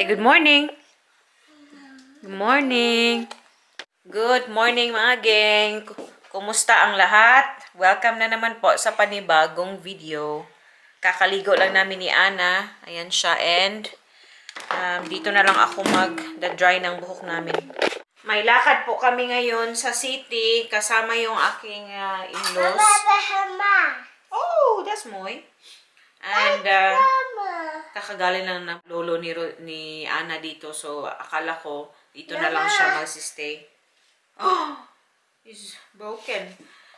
Say good morning. Good morning. Good morning mga geng. Kumusta ang lahat? Welcome na naman po sa panibagong video. Kakaligo lang namin ni Ana. Ayan siya and dito na lang ako mag-dry ng buhok namin. May lakad po kami ngayon sa city kasama yung aking in-laws. Oh, that's Moy. And kakagaling lang ng lolo ni Ana dito. So, akala ko dito na lang siya magsistay. Oh, he's broken.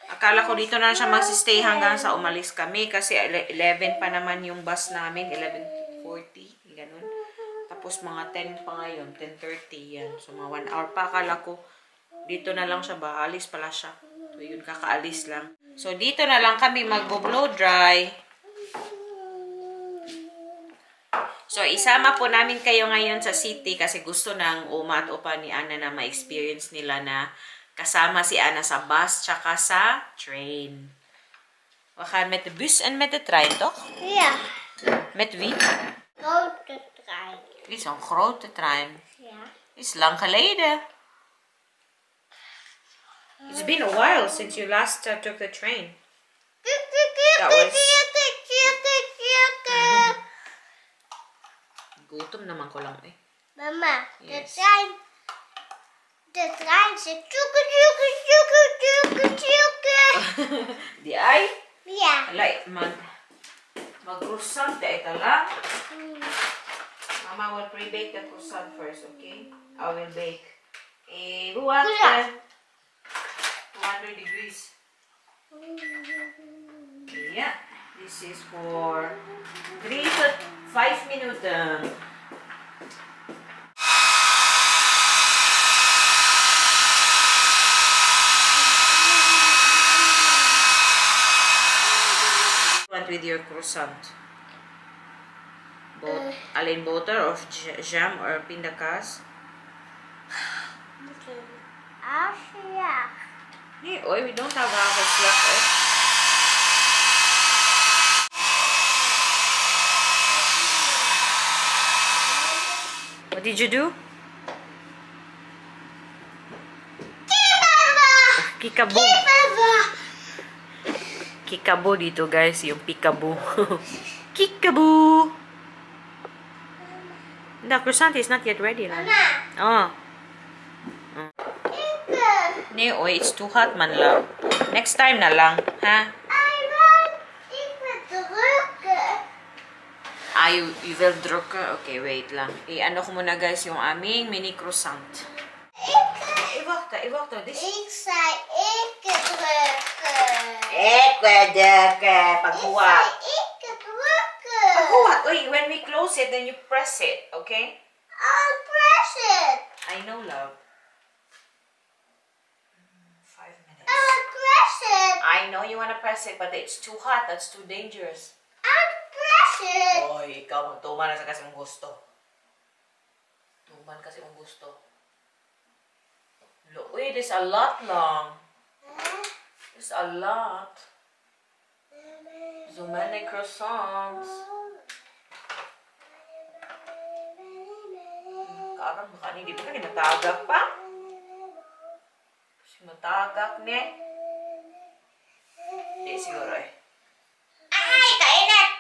Akala ko dito na lang siya magsistay hanggang sa umalis kami. Kasi 11 pa naman yung bus namin. 11:40. Ganun. Tapos mga 10 pa ngayon. 10:30 yan. So, mga 1 hour pa. Akala ko dito na lang siya ba? Alis pala siya. So, yun, kakaalis lang. So, dito na lang kami mag-blow dry. So, isama po namin kayo ngayon sa city kasi gusto ng Uma at Opa ni Ana na ma-experience nila na kasama si Ana sa bus tsaka sa train. We gaan met de bus en met de trein, toch? Ja. Met wie? Grote trein. Dit is een grote trein. Ja. Is lang geleden. It's been a while since you last took the train. That was... Gutom naman ko lang eh. Mama, Yes. de trein zit tjoeke, tjoeke, tjoeke, tjoeke, tjoeke. Di ay? Ja. Alay, mag-croissant ay tala. Mama will pre-bake the croissant first, okay? I will bake. Buwat Croissant. 200 degrees. Yeah, this is for 3 to 5 minutes. With your croissant. Alleen boter of jam or pindakaas? Afslag. Nee, oei, we don't have hagelslag. What did you do? Kikabo. Kikabo dito guys, yung pikabo. Kikabo. The croissant is not yet ready. Lang. Oh. Nee, oy, it's too hot man lang. Next time na lang, ha? Ik wil drukken. You will drukken? Okay, wait lang. Ano ko muna guys yung aming mini croissant. Wacht. Ik zei ik drukken. Ik wil drukken. Paghuwat. Ik drukken. Paghuwat. Oy, when we close it, then you press it, okay? I'll press it. I know, love. 5 minutes. I'll press it. I know you wanna press it, but it's too hot. That's too dangerous. I'll press it. Oy, ikaw, tuman na sa kasi mong gusto. Tuman kasi mong gusto. Look, wait, there's a lot long. There's a lot. So many croissants. Karang baka hindi ba ka matagak pa? Kasi matagak ni. Hindi siguro eh. Ay, kainit.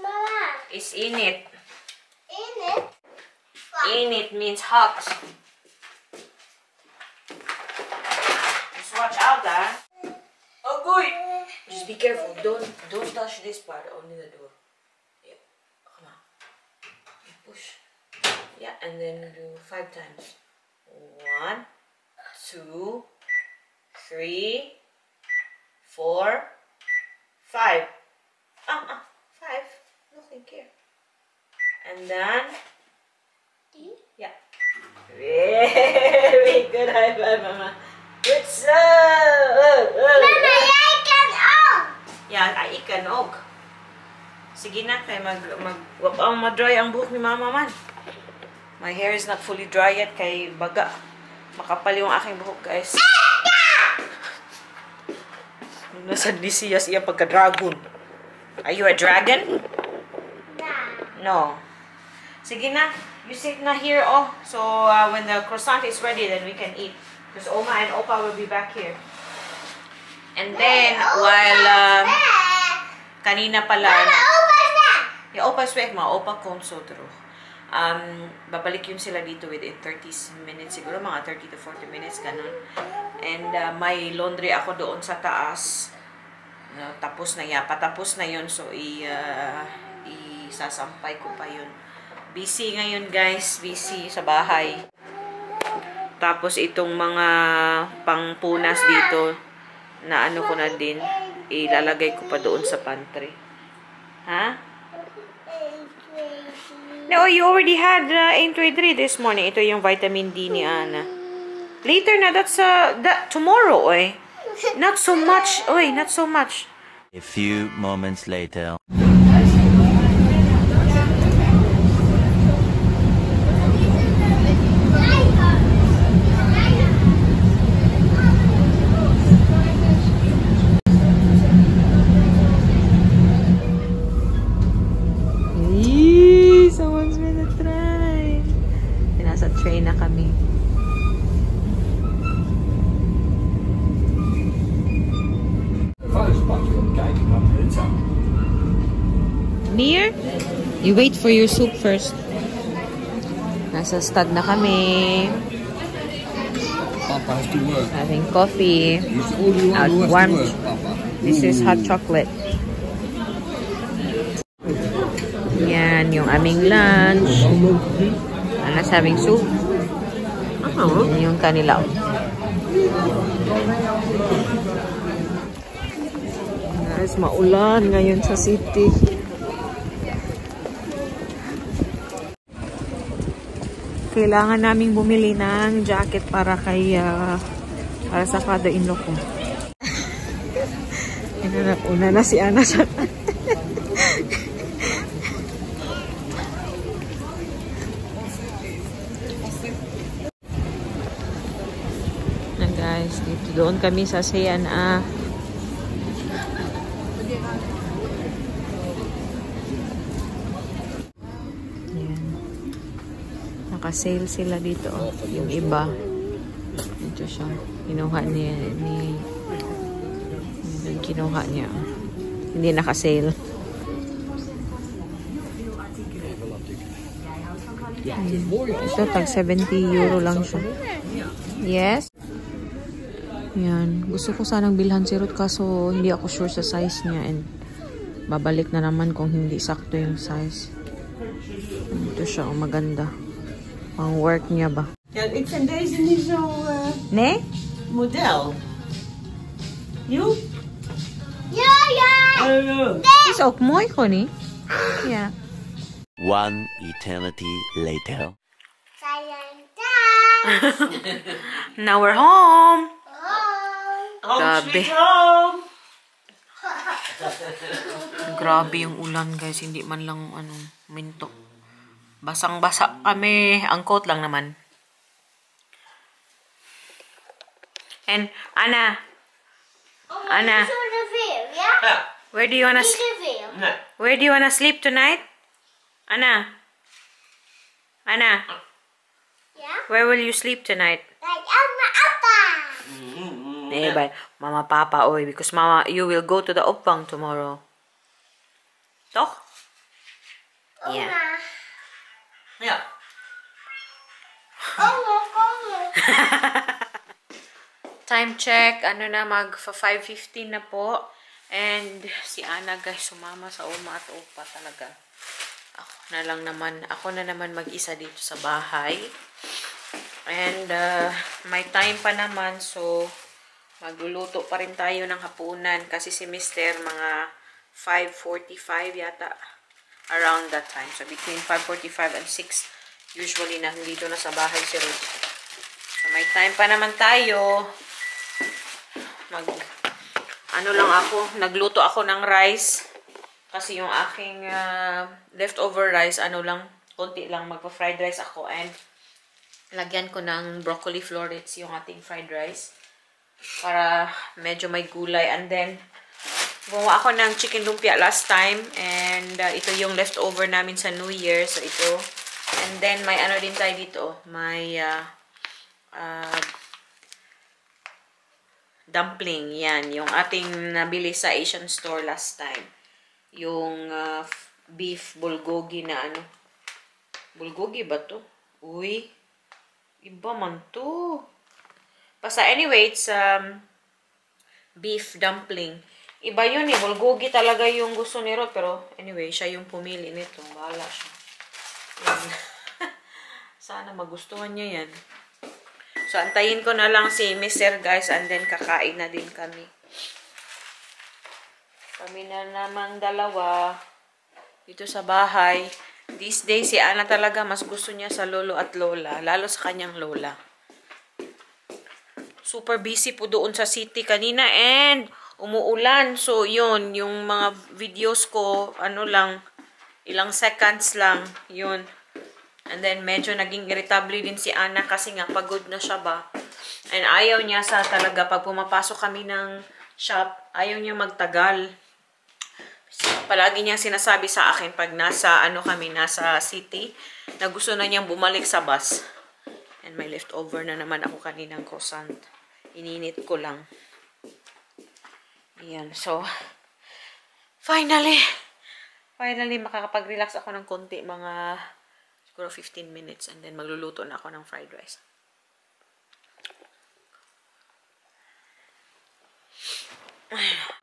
Mama. It's init. Init. Init means hot. Just watch out, ah. Oh, good. Just be careful. Don't touch this part. Only the door. Yeah. Come on. Push. Yeah, and then do 5 times. 1, 2, 3, 4, 5. 5. Nothing here. And then, yeah. Very good. High five, Mama. Good job. Mama, jij kan ook. Yeah, I can ook. Sige na, kaya mag-dry ang buhok ni Mama man. My hair is not fully dry yet kay baga. Makapal yung aking buhok, guys. Nasa siya siya pagka-dragon. Are you a dragon? Nou. No. Sige na. You sit na here, oh. So, when the croissant is ready, then we can eat. Because Oma and Opa will be back here. And then, while, kanina pala, yeah, Opa's back, Opa konso tro. Babalik yun sila dito within 30 minutes, siguro mga 30 to 40 minutes, ganun. And, may laundry ako doon sa taas. Tapos na yan, patapos na yun, so, isasampay ko pa yun. Busy ngayon guys, busy sa bahay. Tapos itong mga pangpunas dito na ano ko na din, ilalagay ko pa doon sa pantry. Ha? No, you already had N23 this morning. Ito yung vitamin D ni Ana. Later na, that's tomorrow, oy. Not so much, oy, not so much. A few moments later. Someone's gonna try. Nasa train na kami. Near? You wait for your soup first. Nasa stud na kami. Papa has to work. Having coffee. He's the only one who has Warm. to work, Papa. This is hot chocolate. Yan, yung aming lunch. Ana's having soup. Yan yung kanila. Guys, maulan ngayon sa city. Kailangan naming bumili ng jacket para kay para sa father-in-law ko. Una na si Ana sa na guys, dito doon kami sa C&A. Naka-sale sila dito, oh. Yung iba dito siya kinuha niya hindi naka-sale. Ito tag 70 euro lang siya. Yes. Yan, gusto ko sanang bilhan si Ruth kaso hindi ako sure sa size niya and babalik na naman kung hindi sakto yung size. Ito siya, oh, maganda. Ang work niya ba? Ja, ik vind deze niet zo Ne? model. You? Yeah. Is ook mooi gewoon, hè? Ja. One eternity later. Now we're home. Home Grabe. sweet home. Grabe yung ulan, guys. Hindi man lang minto. Basang-basa kami. Ang coat lang naman. And Anna. Anna. Ja. Where do you wanna Nee. Where do you wanna sleep tonight? Anna. Anna. Yeah. Where will you sleep tonight? Like Papa. Eh, by Mama Papa, oy, because Mama, you will go to the opvang tomorrow. Toch? Yeah. Ja. Time check, mag 5:15 na po. And si Ana, guys, sumama sa Oma at Opa talaga. Ako na naman mag-isa dito sa bahay. And may time pa naman, so magluluto pa rin tayo ng hapunan kasi si Mr. mga 5:45 yata, around that time. So between 5:45 and 6 usually nandito na sa bahay si Ruth. So may time pa naman tayo. Nagluto ako ng rice kasi yung aking leftover rice, konti lang, magpa-fried rice ako and lagyan ko ng broccoli florets yung ating fried rice para medyo may gulay. And then gumawa ako ng chicken lumpia last time and ito yung leftover namin sa New Year, so ito And then, may ano din tayo dito. May dumpling. Yan. Yung ating nabili sa Asian store last time. Yung beef bulgogi na ano. Bulgogi ba to? Uy. Iba man to. Basta anyway, it's beef dumpling. Iba yun eh. Bulgogi talaga yung gusto ni Rod. Pero anyway, siya yung pumili nito. Bahala siya. Yan. Sana magustuhan niya yan. So, antayin ko na lang si Mr. guys. And then, kakain na din kami. Kami na namang dalawa. Dito sa bahay. These days, si Ana talaga mas gusto niya sa lolo at lola. Lalo sa kanyang lola. Super busy po doon sa city kanina. And, umuulan. So, yun. Yung mga videos ko, ano lang, ilang seconds lang. Yun. And then, medyo naging irritable din si Ana kasi nga pagod na siya ba. And ayaw niya sa talaga, pag pumapasok kami ng shop, ayaw niya magtagal. Palagi niyang sinasabi sa akin pag nasa, nasa city, na gusto na niyang bumalik sa bus. And may leftover na naman ako kaninang croissant. Ininit ko lang. Ayan, so, finally, makakapag-relax ako ng konti, mga siguro 15 minutes, and then magluluto na ako ng fried rice.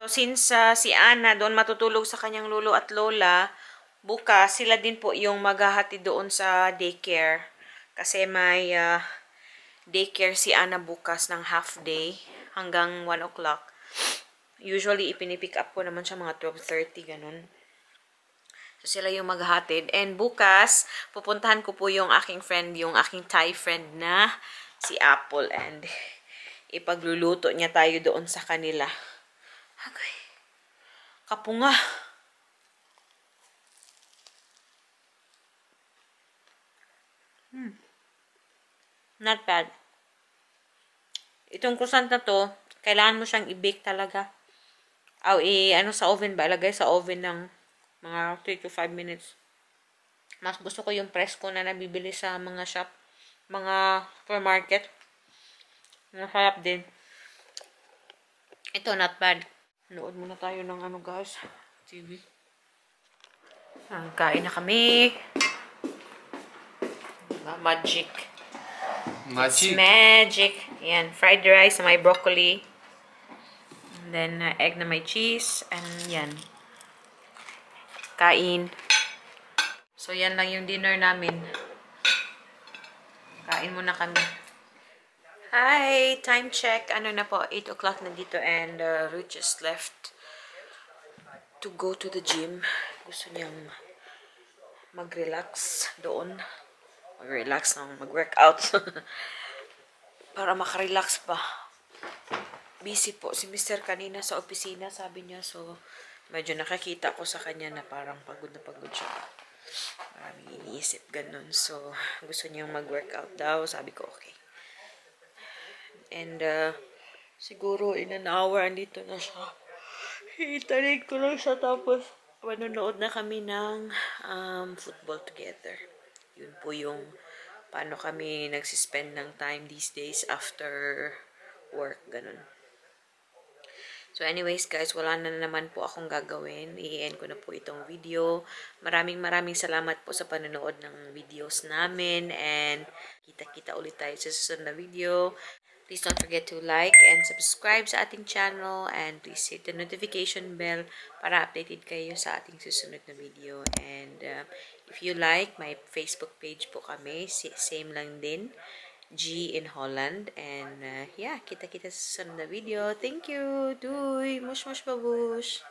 So, since si Ana doon matutulog sa kanyang lolo at lola, bukas sila din po yung maghahati doon sa daycare. Kasi may daycare si Ana bukas ng half day hanggang 1 o'clock. Usually, ipinipick up ko naman siya mga 12:30, ganun. So, sila yung maghatid. And bukas, pupuntahan ko po yung aking friend, yung aking Thai friend na si Apple. And ipagluluto niya tayo doon sa kanila. Okay. Kapunga. Not bad. Itong croissant na to, kailangan mo siyang i-bake talaga. Sa oven ba? Lagay sa oven ng mga 3 to 5 minutes. Mas gusto ko yung presko na nabibili sa mga shop, mga supermarket. Masarap din. Ito, not bad. Nood muna tayo ng guys. TV. Kain na kami. Magic. It's magic. Yan, fried rice na may broccoli. And then, egg na may cheese. And yan. Kain. So, yan lang yung dinner namin. Kain muna kami. Hi! Time check. Ano na po? 8 o'clock na dito. And Ruth just left to go to the gym. Gusto niyang mag-relax doon. Mag-relax na mag-workout. Para makarelax pa. Busy po si Mr. kanina sa opisina, sabi niya. So, medyo nakakita ko sa kanya na parang pagod na pagod siya. Maraming iniisip, ganun. So, gusto niyang mag-workout daw. Sabi ko, okay. And, siguro in an hour, andito na siya. Hitalig ko lang siya, tapos manonood na kami ng football together. Yun po yung paano kami nagsispend ng time these days after work, ganun. So anyways guys, wala na naman po akong gagawin. I-end ko na po itong video. Maraming salamat po sa panonood ng videos namin. And kita-kita ulit tayo sa susunod na video. Please don't forget to like and subscribe sa ating channel. And please hit the notification bell para updated kayo sa ating susunod na video. And if you like, my Facebook page po kami. Same lang din. G in Holland. And yeah, kita-kita sa susunod na video. Thank you. Doei. Mush mush babush.